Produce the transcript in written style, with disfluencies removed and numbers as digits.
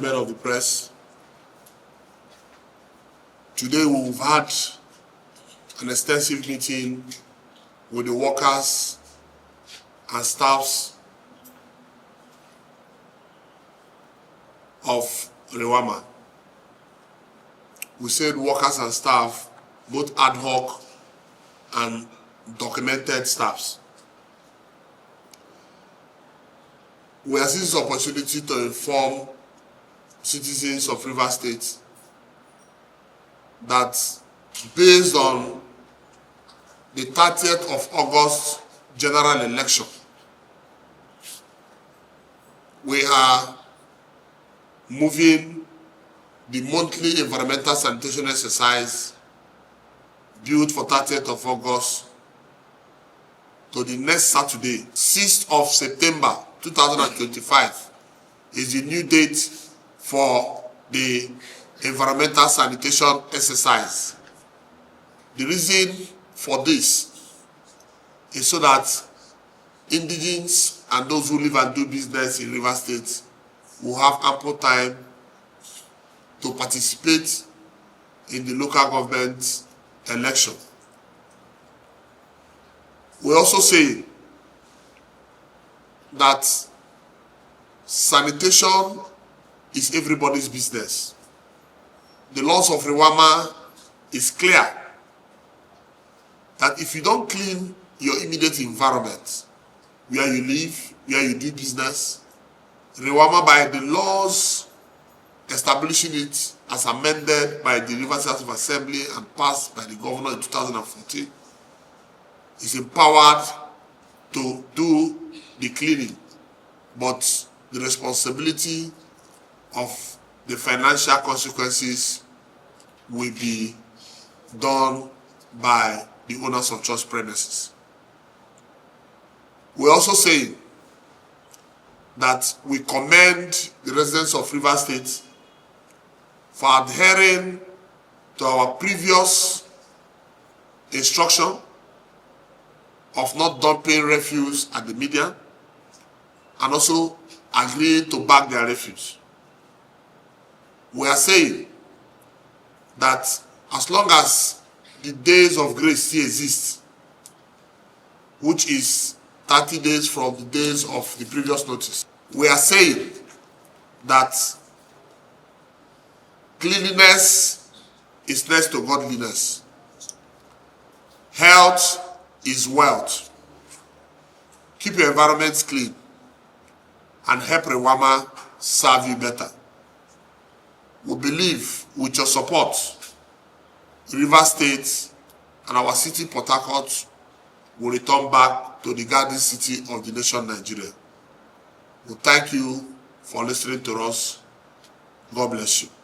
Men of the press. Today we've had an extensive meeting with the workers and staffs of RIWAMA. We said workers and staff, both ad hoc and documented staffs. We are seizing this opportunity to inform citizens of Rivers State that based on the 30th of August general election, we are moving the monthly environmental sanitation exercise built for 30th of August to the next Saturday, 6th of September 2025 is the new date for the environmental sanitation exercise. The reason for this is so that indigents and those who live and do business in Rivers State will have ample time to participate in the local government election. We also say that sanitation is everybody's business. The laws of RIWAMA is clear that if you don't clean your immediate environment, where you live, where you do business, RIWAMA, by the laws establishing it as amended by the Rivers House of Assembly and passed by the governor in 2014, is empowered to do the cleaning, but the responsibility of the financial consequences will be done by the owners of church premises. We also say that we commend the residents of Rivers State for adhering to our previous instruction of not dumping refuse at the median and also agreeing to bag their refuse. We are saying that as long as the days of grace still exist, which is 30 days from the days of the previous notice, we are saying that cleanliness is next to godliness. Health is wealth. Keep your environments clean and help RIWAMA serve you better. We believe with your support, Rivers State and our city, Port Harcourt, will return back to the garden city of the nation, Nigeria. We thank you for listening to us. God bless you.